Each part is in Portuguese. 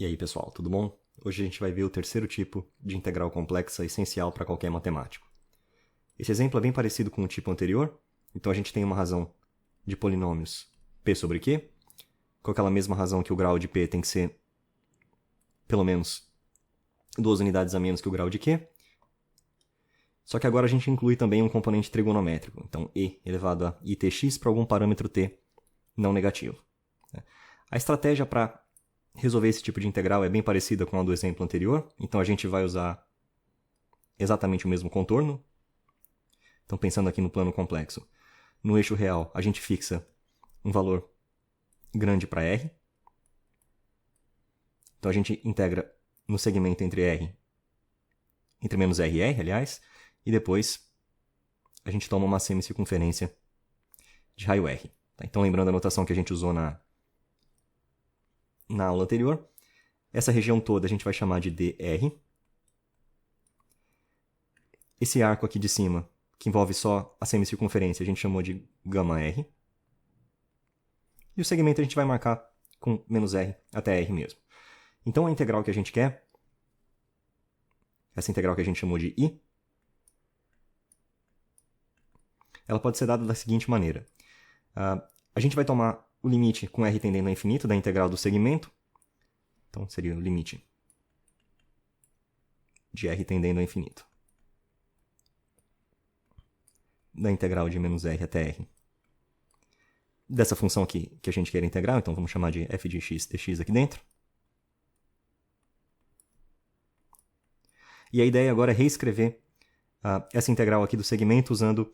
E aí, pessoal, tudo bom? Hoje a gente vai ver o terceiro tipo de integral complexa essencial para qualquer matemático. Esse exemplo é bem parecido com o tipo anterior, então a gente tem uma razão de polinômios p sobre q, com aquela mesma razão que o grau de p tem que ser pelo menos 2 unidades a menos que o grau de q, só que agora a gente inclui também um componente trigonométrico, então e elevado a itx para algum parâmetro t não negativo. A estratégia para resolver esse tipo de integral é bem parecida com a do exemplo anterior, então a gente vai usar exatamente o mesmo contorno. Então, pensando aqui no plano complexo, no eixo real, a gente fixa um valor grande para r. Então, a gente integra no segmento entre menos r e r, aliás, e depois a gente toma uma semicircunferência de raio r. Então, lembrando a notação que a gente usou na aula anterior, essa região toda a gente vai chamar de dr. Esse arco aqui de cima, que envolve só a semicircunferência, a gente chamou de gama r. E o segmento a gente vai marcar com menos r até r mesmo. Então, a integral que a gente quer, essa integral que a gente chamou de I, ela pode ser dada da seguinte maneira. A gente vai tomar o limite com r tendendo a infinito da integral do segmento. Então, seria o limite de r tendendo a infinito da integral de menos r até r dessa função aqui que a gente quer integrar. Então, vamos chamar de f de x dx aqui dentro. E a ideia agora é reescrever essa integral aqui do segmento usando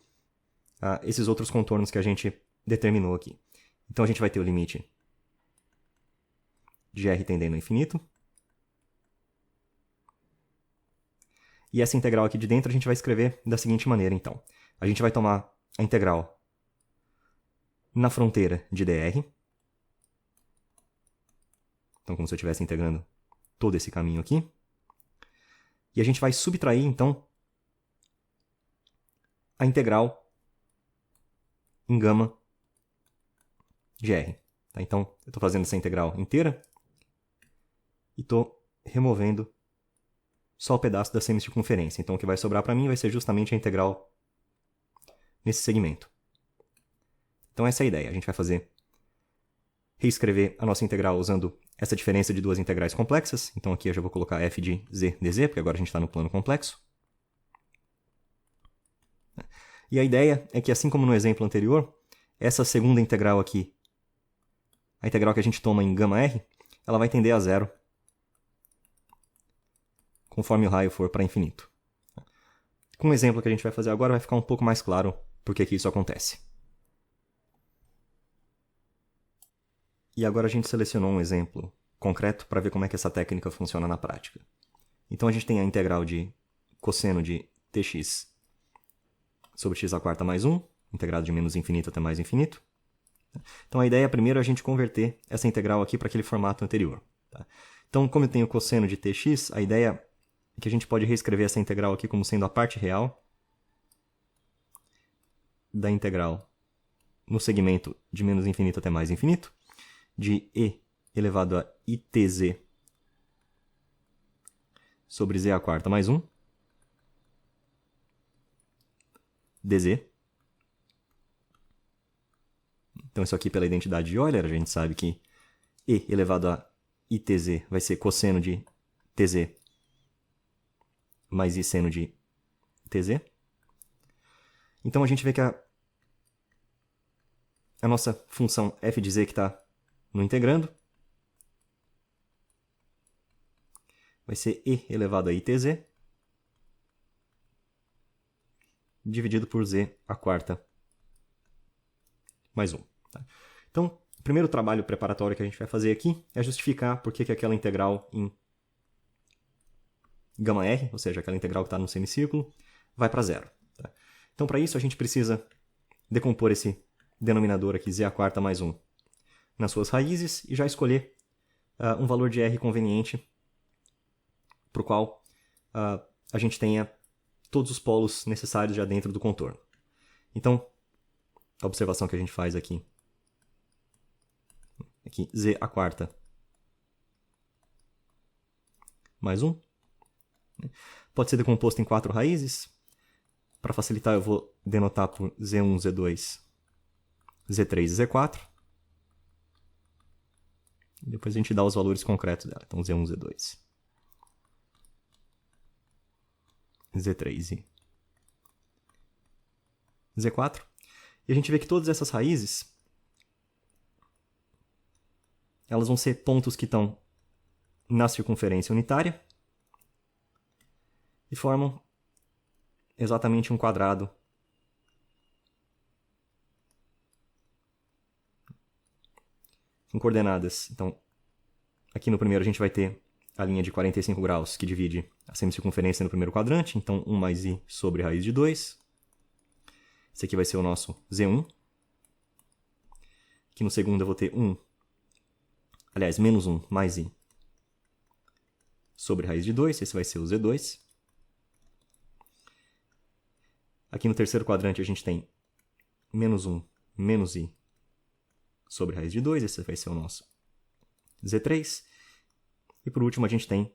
esses outros contornos que a gente determinou aqui. Então, a gente vai ter o limite de r tendendo a infinito. E essa integral aqui de dentro a gente vai escrever da seguinte maneira, então. A gente vai tomar a integral na fronteira de dr. Então, como se eu estivesse integrando todo esse caminho aqui. E a gente vai subtrair, então, a integral em gama de r. Então, eu estou fazendo essa integral inteira e estou removendo só o pedaço da semicircunferência. Então, o que vai sobrar para mim vai ser justamente a integral nesse segmento. Então, essa é a ideia. A gente vai reescrever a nossa integral usando essa diferença de duas integrais complexas. Então, aqui eu já vou colocar f de z dz, porque agora a gente está no plano complexo. E a ideia é que, assim como no exemplo anterior, essa segunda integral aqui, a integral que a gente toma em gama r, ela vai tender a zero conforme o raio for para infinito. Com o exemplo que a gente vai fazer agora, vai ficar um pouco mais claro por que isso acontece. E agora a gente selecionou um exemplo concreto para ver como é que essa técnica funciona na prática. Então a gente tem a integral de cosseno de tx sobre x à quarta mais 1, integrado de menos infinito até mais infinito. Então a ideia é primeiro a gente converter essa integral aqui para aquele formato anterior. Então, como eu tenho cosseno de tx, a ideia é que a gente pode reescrever essa integral aqui como sendo a parte real da integral no segmento de menos infinito até mais infinito, de e elevado a itz sobre z à quarta mais 1, dz. Então, isso aqui pela identidade de Euler, a gente sabe que e elevado a itz vai ser cosseno de tz mais i seno de tz. Então, a gente vê que a nossa função f de z que está no integrando vai ser e elevado a itz dividido por z à quarta mais 1. Então, o primeiro trabalho preparatório que a gente vai fazer aqui é justificar por que aquela integral em gama r, ou seja, aquela integral que está no semicírculo, vai para zero. Então, para isso, a gente precisa decompor esse denominador aqui, z à quarta mais 1, nas suas raízes e já escolher um valor de r conveniente para o qual a gente tenha todos os polos necessários já dentro do contorno. Então, a observação que a gente faz aqui é que z à quarta mais 1. Pode ser decomposto em 4 raízes. Para facilitar, eu vou denotar por Z1, Z2, Z3 e Z4. E depois a gente dá os valores concretos dela. Então, Z1, Z2, Z3 e Z4. E a gente vê que todas essas raízes, elas vão ser pontos que estão na circunferência unitária e formam exatamente um quadrado com coordenadas. Então, aqui no primeiro a gente vai ter a linha de 45 graus, que divide a semicircunferência no primeiro quadrante. Então, 1 mais i sobre raiz de 2. Esse aqui vai ser o nosso Z1. Aqui no segundo eu vou ter 1, aliás, menos 1 mais i sobre raiz de 2. Esse vai ser o Z2. Aqui no terceiro quadrante a gente tem menos 1 menos i sobre raiz de 2. Esse vai ser o nosso Z3. E por último a gente tem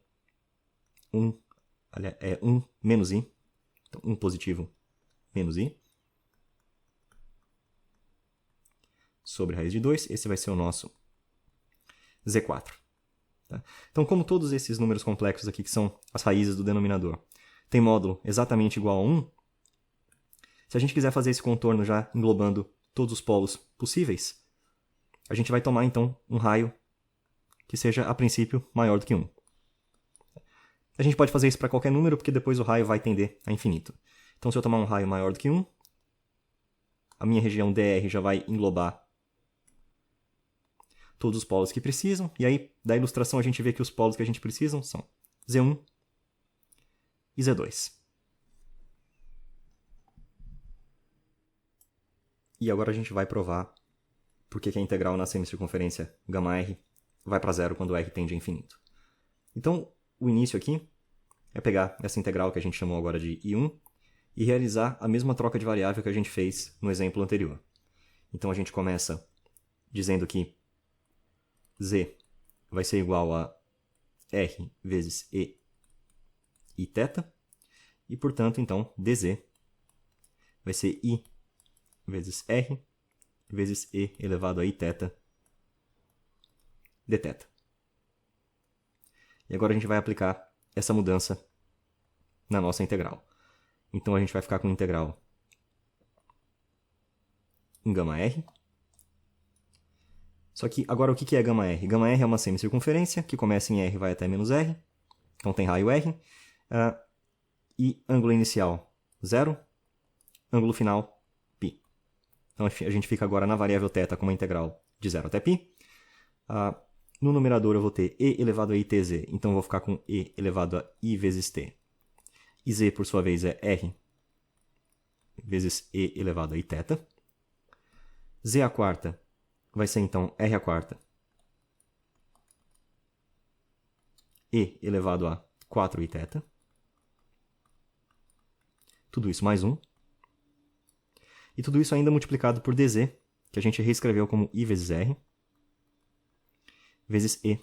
1 menos i. Então, 1 positivo menos i sobre raiz de 2. Esse vai ser o nosso Z4. Tá? Então, como todos esses números complexos aqui, que são as raízes do denominador, tem módulo exatamente igual a 1, se a gente quiser fazer esse contorno já englobando todos os polos possíveis, a gente vai tomar, então, um raio que seja, a princípio, maior do que 1. A gente pode fazer isso para qualquer número, porque depois o raio vai tender a infinito. Então, se eu tomar um raio maior do que 1, a minha região dr já vai englobar todos os polos que precisam. E aí, da ilustração, a gente vê que os polos que a gente precisa são Z1 e Z2. E agora a gente vai provar por que a integral na semicircunferência γr vai para zero quando r tende a infinito. Então, o início aqui é pegar essa integral que a gente chamou agora de I1 e realizar a mesma troca de variável que a gente fez no exemplo anterior. Então, a gente começa dizendo que z vai ser igual a r vezes e θ, e, portanto, então, dz vai ser i vezes r vezes e elevado a iθ dθ. E agora a gente vai aplicar essa mudança na nossa integral. Então a gente vai ficar com integral em γr. Só que agora o que é γr? γr é uma semicircunferência que começa em r e vai até menos r. Então tem raio r. E ângulo inicial 0, ângulo final π. Então a gente fica agora na variável θ com uma integral de 0 até π. No numerador eu vou ter e elevado a itz, então eu vou ficar com e elevado a i vezes t. E z, por sua vez, é r vezes e elevado a iθ. Z a quarta vai ser, então, r a quarta e elevado a 4iθ. Tudo isso mais 1. E tudo isso ainda multiplicado por dz, que a gente reescreveu como i vezes r, vezes e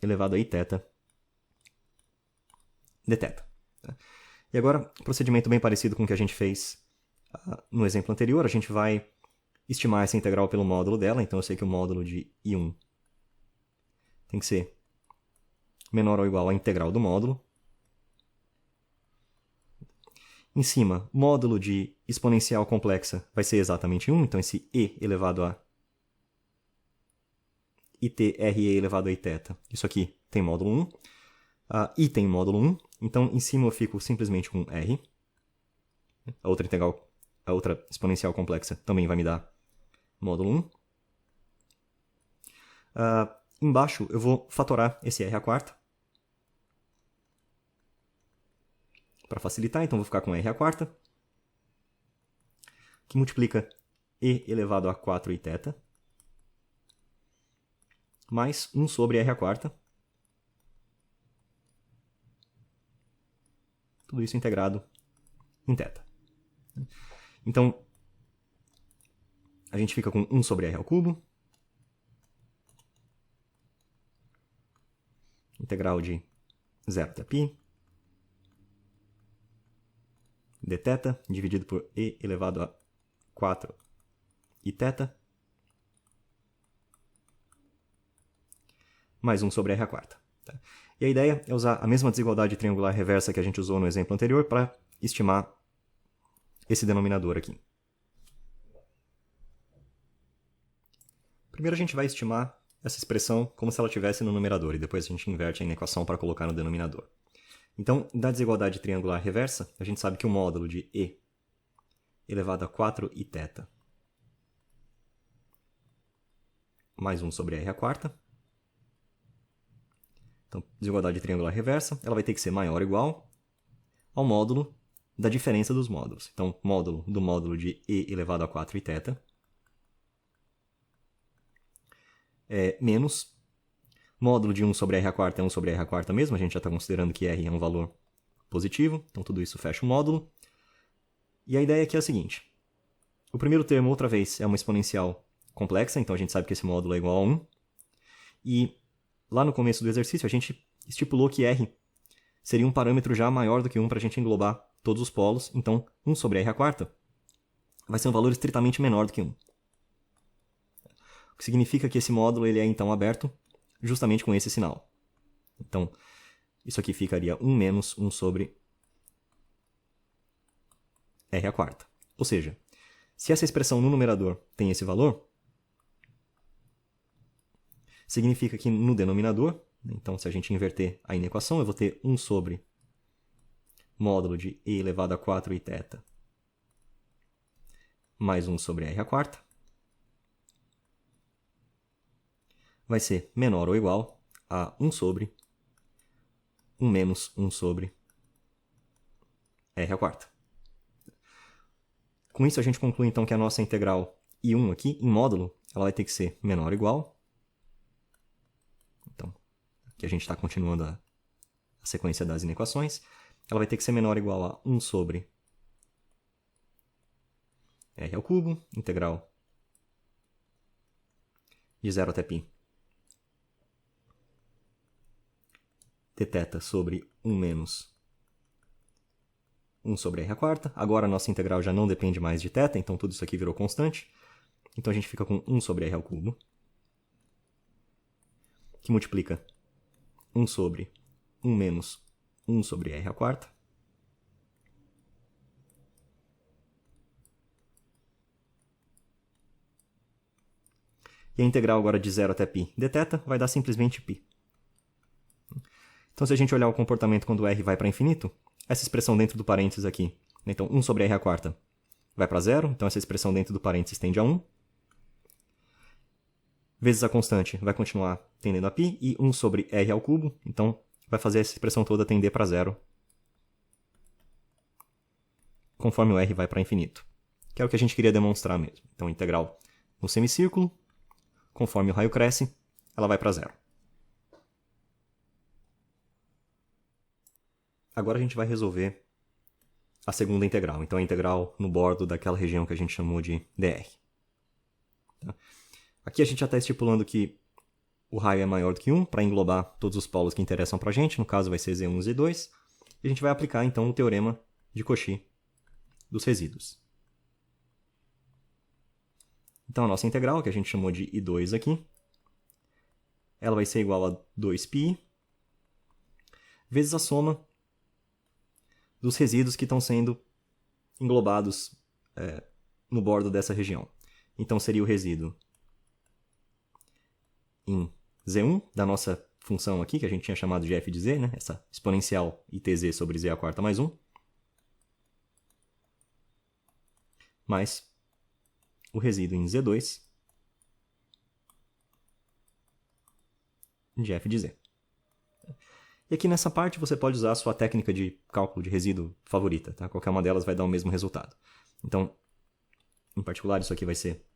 elevado a iθ dθ. E agora, procedimento bem parecido com o que a gente fez no exemplo anterior. A gente vai estimar essa integral pelo módulo dela. Então eu sei que o módulo de I1 tem que ser menor ou igual à integral do módulo. Em cima, módulo de exponencial complexa vai ser exatamente 1. Então esse e elevado a itre elevado a iθ, isso aqui tem módulo 1. I tem módulo 1, então em cima eu fico simplesmente com r. A outra integral, a outra exponencial complexa também vai me dar módulo 1. Embaixo eu vou fatorar esse r a quarta. Para facilitar, então vou ficar com r a quarta, que multiplica e elevado a 4iθ, mais 1 sobre r a quarta. Tudo isso integrado em θ. Então, a gente fica com 1 sobre r ao cubo. integral de 0 até π dθ dividido por e elevado a 4 e θ mais 1 sobre r à quarta. Tá? E a ideia é usar a mesma desigualdade triangular reversa que a gente usou no exemplo anterior para estimar esse denominador aqui. Primeiro a gente vai estimar essa expressão como se ela estivesse no numerador, e depois a gente inverte na equação para colocar no denominador. Então, da desigualdade triangular reversa, a gente sabe que o módulo de e elevado a 4 e θ mais 1 sobre r à quarta. Então, desigualdade triangular reversa, ela vai ter que ser maior ou igual ao módulo da diferença dos módulos. Então, módulo do módulo de e elevado a 4 e θ é menos módulo de 1 sobre r à quarta é 1 sobre r à quarta mesmo, a gente já está considerando que r é um valor positivo, então tudo isso fecha o módulo. E a ideia aqui é a seguinte, o primeiro termo, outra vez, é uma exponencial complexa, então a gente sabe que esse módulo é igual a 1. E lá no começo do exercício a gente estipulou que r seria um parâmetro já maior do que 1 para a gente englobar todos os polos, então 1 sobre r à quarta vai ser um valor estritamente menor do que 1. O que significa que esse módulo ele é então aberto justamente com esse sinal. Então, isso aqui ficaria 1 menos 1 sobre r à quarta. Ou seja, se essa expressão no numerador tem esse valor, significa que no denominador, então se a gente inverter aí na equação, eu vou ter 1 sobre módulo de e elevado a 4 e θ mais 1 sobre r à quarta. Vai ser menor ou igual a 1 sobre 1 menos 1 sobre r à quarta. Com isso, a gente conclui então que a nossa integral I1 aqui, em módulo, ela vai ter que ser menor ou igual. Então, aqui a gente está continuando a sequência das inequações. Ela vai ter que ser menor ou igual a 1 sobre r ao cubo, integral de 0 até π dθ sobre 1 menos 1 sobre r à quarta. Agora a nossa integral já não depende mais de θ, então tudo isso aqui virou constante. Então a gente fica com 1 sobre r ao cubo, que multiplica 1 sobre 1 menos 1 sobre r à quarta. E a integral agora de 0 até π dθ vai dar simplesmente π. Então, se a gente olhar o comportamento quando r vai para infinito, essa expressão dentro do parênteses aqui, então 1 sobre r à quarta vai para 0, então essa expressão dentro do parênteses tende a 1. Vezes a constante vai continuar tendendo a π, e 1 sobre r ao cubo, então vai fazer essa expressão toda tender para 0, conforme o r vai para infinito, que é o que a gente queria demonstrar mesmo. Então, integral no semicírculo, conforme o raio cresce, ela vai para 0. Agora a gente vai resolver a segunda integral. Então, a integral no bordo daquela região que a gente chamou de dr. Tá? Aqui a gente já está estipulando que o raio é maior do que 1 para englobar todos os polos que interessam para a gente. No caso, vai ser Z1 e Z2. E a gente vai aplicar, então, o teorema de Cauchy dos resíduos. Então, a nossa integral, que a gente chamou de I2 aqui, ela vai ser igual a 2π vezes a soma dos resíduos que estão sendo englobados no bordo dessa região. Então, seria o resíduo em Z1, da nossa função aqui, que a gente tinha chamado de f de z, né? Essa exponencial itz sobre z à quarta mais 1, mais o resíduo em Z2 de f de z. E aqui nessa parte você pode usar a sua técnica de cálculo de resíduo favorita, tá? Qualquer uma delas vai dar o mesmo resultado. Então, em particular, isso aqui vai ser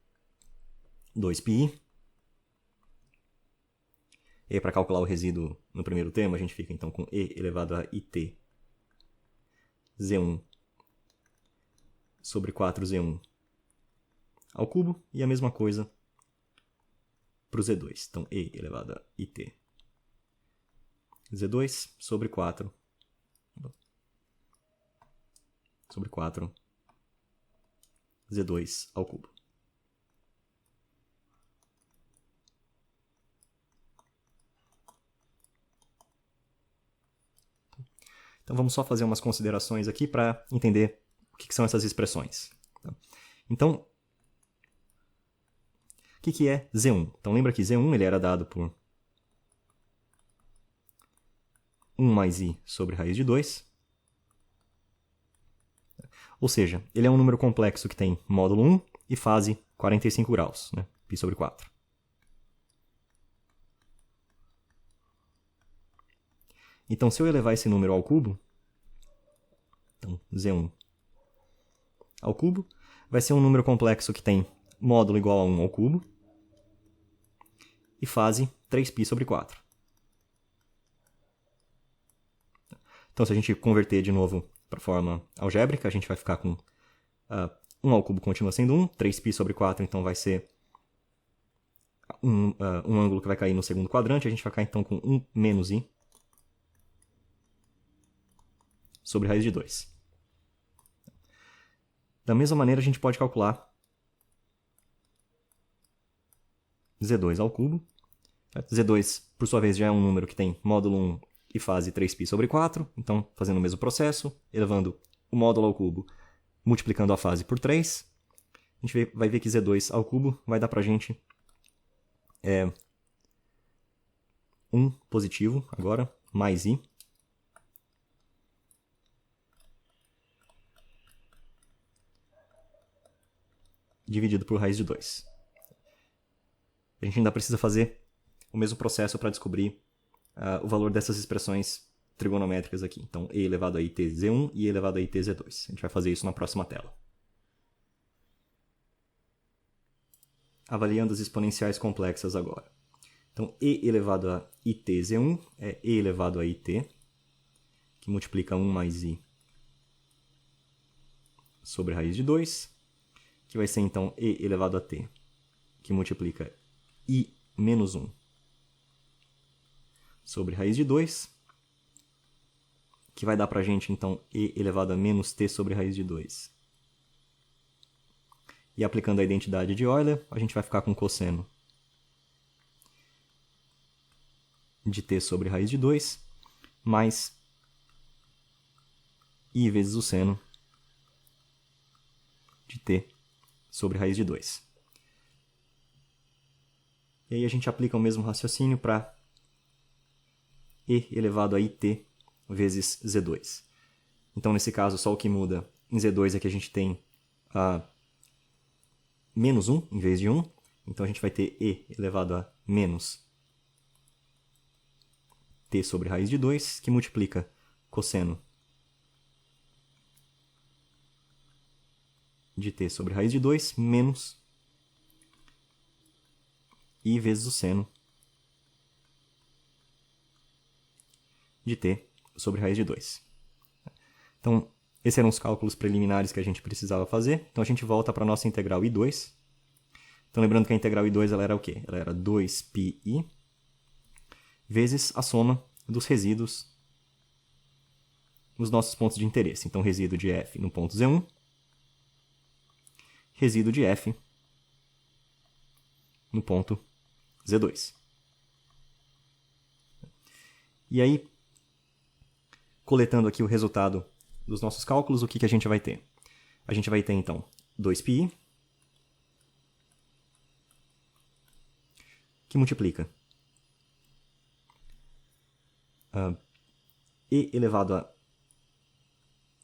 2πi. E para calcular o resíduo no primeiro termo, a gente fica então com e elevado a it z1 sobre 4z1 ao cubo, e a mesma coisa para o z2. Então, e elevado a it Z2 sobre 4 sobre 4 Z2 ao cubo. Então vamos só fazer umas considerações aqui para entender o que são essas expressões. Então, o que é Z1? Então lembra que Z1 ele era dado por 1 mais i sobre raiz de 2. Ou seja, ele é um número complexo que tem módulo 1 e fase 45 graus, né? π sobre 4. Então, se eu elevar esse número ao cubo, então Z1 ao cubo, vai ser um número complexo que tem módulo igual a 1 ao cubo e fase 3π sobre 4. Então, se a gente converter de novo para a forma algébrica, a gente vai ficar com 1 ao cubo continua sendo 1, 3π sobre 4, então vai ser um ângulo que vai cair no segundo quadrante, a gente vai ficar então com 1 menos i sobre raiz de 2. Da mesma maneira, a gente pode calcular Z2 ao cubo. Z2, por sua vez, já é um número que tem módulo 1 e fase 3π sobre 4. Então, fazendo o mesmo processo, elevando o módulo ao cubo, multiplicando a fase por 3, a gente vai ver que Z2 ao cubo vai dar para a gente 1 positivo agora, mais i, dividido por raiz de 2. A gente ainda precisa fazer o mesmo processo para descobrir o valor dessas expressões trigonométricas aqui. Então, e elevado a it z1 e e elevado a it z2. A gente vai fazer isso na próxima tela. Avaliando as exponenciais complexas agora. Então, e elevado a it z1 é e elevado a it, que multiplica 1 mais i sobre raiz de 2, que vai ser então e elevado a t, que multiplica i menos 1 sobre raiz de 2, que vai dar para a gente então e elevado a menos t sobre raiz de 2. E aplicando a identidade de Euler, a gente vai ficar com cosseno de t sobre raiz de 2, mais i vezes o seno de t sobre raiz de 2. E aí a gente aplica o mesmo raciocínio para e elevado a it vezes z2. Então, nesse caso, só o que muda em z2 é que a gente tem menos 1 em vez de 1. Então, a gente vai ter e elevado a menos t sobre raiz de 2, que multiplica cosseno de t sobre raiz de 2 menos i vezes o seno de t sobre raiz de 2. Então, esses eram os cálculos preliminares que a gente precisava fazer. Então, a gente volta para a nossa integral I2. Então, lembrando que a integral I2 ela era o quê? Ela era 2πi vezes a soma dos resíduos nos nossos pontos de interesse. Então, resíduo de f no ponto Z1, resíduo de f no ponto Z2. E aí, coletando aqui o resultado dos nossos cálculos, o que a gente vai ter? A gente vai ter, então, 2πi, que multiplica e elevado a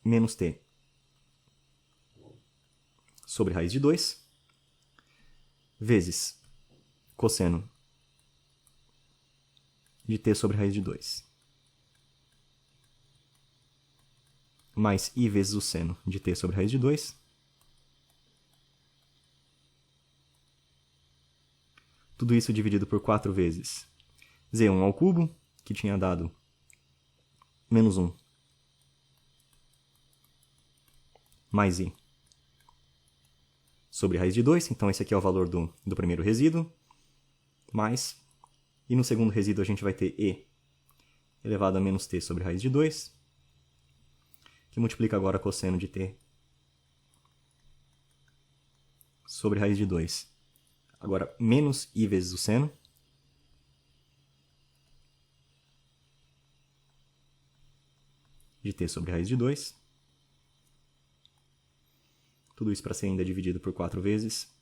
menos t sobre raiz de 2, vezes cosseno de t sobre raiz de 2, mais i vezes o seno de t sobre raiz de 2, tudo isso dividido por 4 vezes z1 ao cubo, que tinha dado menos 1, mais i sobre raiz de 2, então esse aqui é o valor do primeiro resíduo, mais, e no segundo resíduo a gente vai ter e elevado a menos t sobre raiz de 2, que multiplica agora cosseno de t sobre raiz de 2. Agora, menos i vezes o seno, de t sobre raiz de 2. Tudo isso para ser ainda dividido por 4 vezes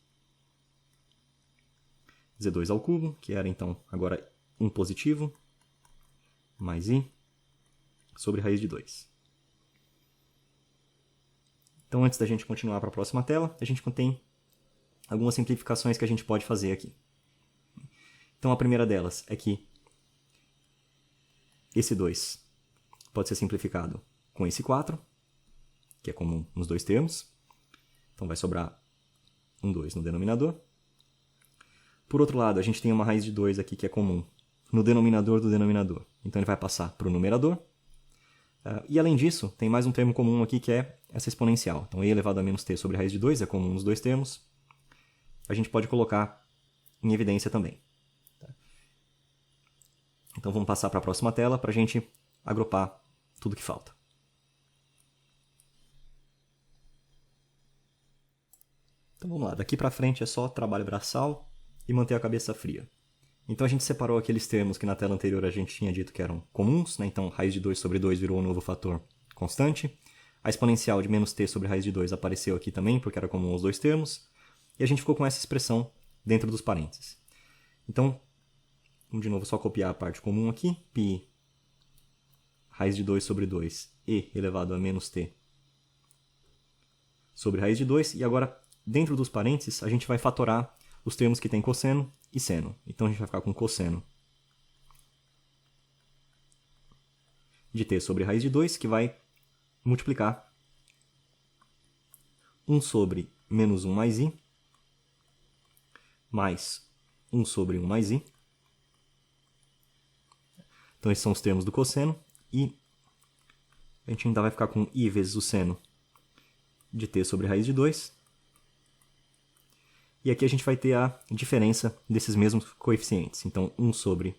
z2 ao cubo, que era então agora 1 positivo, mais i, sobre raiz de 2. Então, antes da gente continuar para a próxima tela, a gente tem algumas simplificações que a gente pode fazer aqui. Então, a primeira delas é que esse 2 pode ser simplificado com esse 4, que é comum nos dois termos. Então, vai sobrar um 2 no denominador. Por outro lado, a gente tem uma raiz de 2 aqui que é comum no denominador do denominador. Então, ele vai passar para o numerador. E, além disso, tem mais um termo comum aqui que é essa exponencial. Então, e elevado a menos t sobre raiz de 2 é comum nos dois termos. A gente pode colocar em evidência também. Então, vamos passar para a próxima tela para a gente agrupar tudo que falta. Então, vamos lá. Daqui para frente é só trabalho braçal e manter a cabeça fria. Então, a gente separou aqueles termos que na tela anterior a gente tinha dito que eram comuns, né? Então, raiz de 2 sobre 2 virou um novo fator constante. A exponencial de menos t sobre raiz de 2 apareceu aqui também, porque era comum aos dois termos. E a gente ficou com essa expressão dentro dos parênteses. Então, vamos de novo só copiar a parte comum aqui. Π raiz de 2 sobre 2 e elevado a menos t sobre raiz de 2. E agora, dentro dos parênteses, a gente vai fatorar os termos que têm cosseno e seno. Então, a gente vai ficar com cosseno de t sobre raiz de 2, que vai multiplicar 1 sobre menos 1 mais i, mais 1 sobre 1 mais i. Então, esses são os termos do cosseno. E a gente ainda vai ficar com i vezes o seno de t sobre raiz de 2. E aqui a gente vai ter a diferença desses mesmos coeficientes. Então, 1 sobre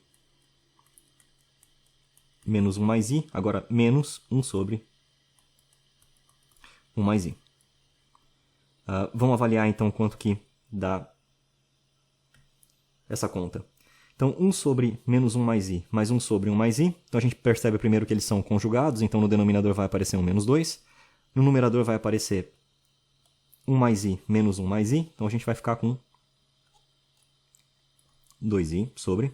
menos 1 mais i, agora menos 1 sobre 1 mais i. Vamos avaliar então quanto que dá essa conta. Então, 1 sobre menos 1 mais i, mais 1 sobre 1 mais i. Então, a gente percebe primeiro que eles são conjugados. Então, no denominador vai aparecer um menos 2. No numerador vai aparecer 1 mais i menos 1 mais i. Então, a gente vai ficar com 2i sobre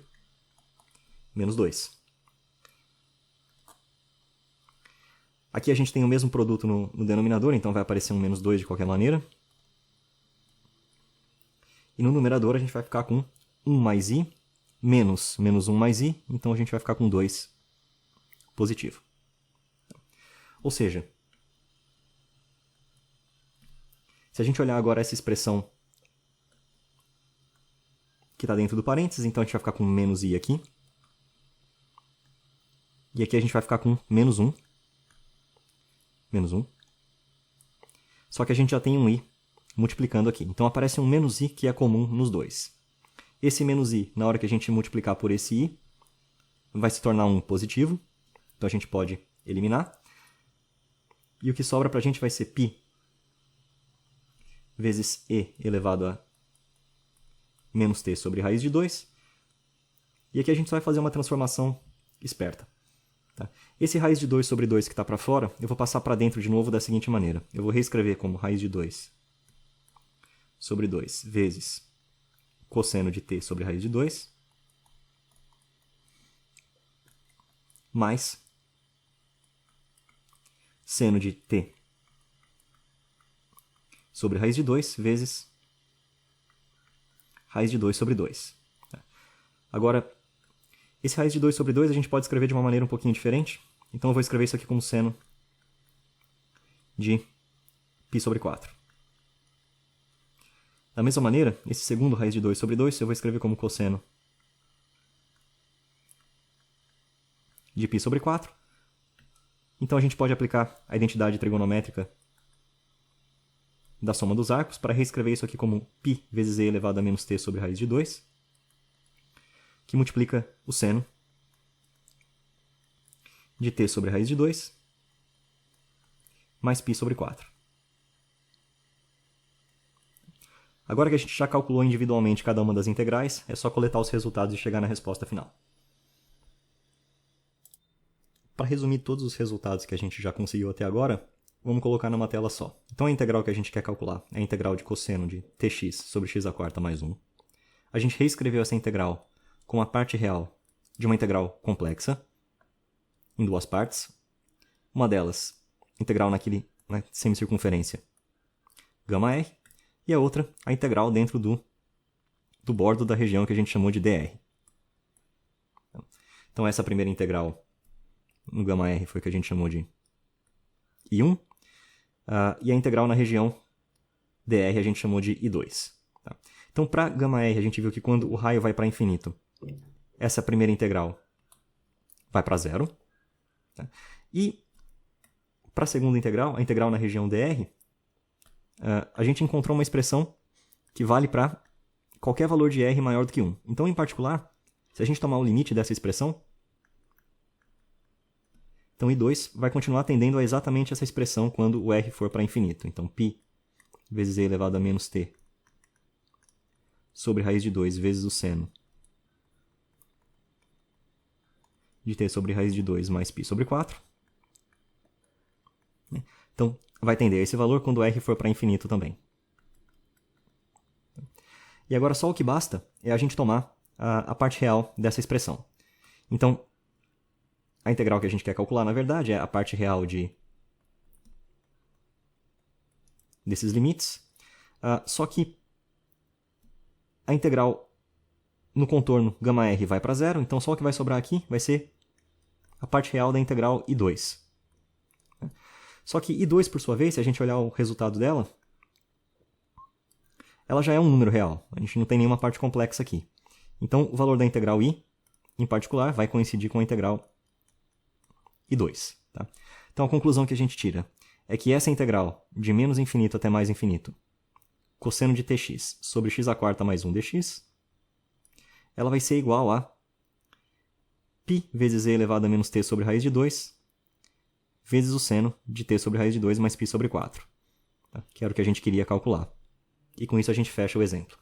menos 2. Aqui a gente tem o mesmo produto no denominador. Então, vai aparecer um menos 2 de qualquer maneira. E no numerador a gente vai ficar com 1 mais i menos 1 mais i, então a gente vai ficar com 2 positivo. Ou seja, se a gente olhar agora essa expressão que está dentro do parênteses, então a gente vai ficar com menos i aqui. E aqui a gente vai ficar com menos 1. Menos 1. Só que a gente já tem um i multiplicando aqui. Então aparece um menos i que é comum nos dois. Esse menos i, na hora que a gente multiplicar por esse i, vai se tornar um positivo. Então a gente pode eliminar. E o que sobra para a gente vai ser π vezes e elevado a menos t sobre raiz de 2. E aqui a gente vai fazer uma transformação esperta. Tá? Esse raiz de 2 sobre 2 que está para fora, eu vou passar para dentro de novo da seguinte maneira. Eu vou reescrever como raiz de 2 sobre 2 vezes cosseno de t sobre raiz de 2, mais seno de t sobre raiz de 2 vezes raiz de 2 sobre 2. Agora, esse raiz de 2 sobre 2 a gente pode escrever de uma maneira um pouquinho diferente. Então eu vou escrever isso aqui como seno de π sobre 4. Da mesma maneira, esse segundo raiz de 2 sobre 2 eu vou escrever como cosseno de π sobre 4. Então a gente pode aplicar a identidade trigonométrica da soma dos arcos para reescrever isso aqui como π vezes e elevado a menos t sobre raiz de 2, que multiplica o seno de t sobre raiz de 2 mais π sobre 4. Agora que a gente já calculou individualmente cada uma das integrais, é só coletar os resultados e chegar na resposta final. Para resumir todos os resultados que a gente já conseguiu até agora, vamos colocar numa tela só. Então a integral que a gente quer calcular é a integral de cosseno de tx sobre x² mais 1. A gente reescreveu essa integral com a parte real de uma integral complexa, em duas partes. Uma delas, integral na semicircunferência γr, e a outra, a integral dentro do bordo da região que a gente chamou de dr. Então essa primeira integral no γr foi o que a gente chamou de I1, e a integral na região dr a gente chamou de I2. Tá? Então para γr a gente viu que quando o raio vai para infinito, essa primeira integral vai para zero. Tá? E para a segunda integral, a integral na região dr, a gente encontrou uma expressão que vale para qualquer valor de r maior do que 1. Então, em particular, se a gente tomar o limite dessa expressão, então I2 vai continuar atendendo a exatamente essa expressão quando o r for para infinito. Então, π vezes e elevado a menos t sobre raiz de 2 vezes o seno de t sobre raiz de 2 mais π sobre 4. Então, vai tender a esse valor quando r for para infinito também. E agora só o que basta é a gente tomar a parte real dessa expressão. Então, a integral que a gente quer calcular, na verdade, é a parte real desses limites. Só que a integral no contorno γr vai para zero, então só o que vai sobrar aqui vai ser a parte real da integral I2. Só que I2, por sua vez, se a gente olhar o resultado dela, ela já é um número real. A gente não tem nenhuma parte complexa aqui. Então, o valor da integral I, em particular, vai coincidir com a integral I2. Tá? Então, a conclusão que a gente tira é que essa integral de menos infinito até mais infinito, cosseno de tx sobre x² mais 1 dx, ela vai ser igual a π vezes e elevado a menos t sobre raiz de 2 vezes o seno de t sobre raiz de 2 mais π sobre 4, tá? Que era o que a gente queria calcular. E com isso a gente fecha o exemplo.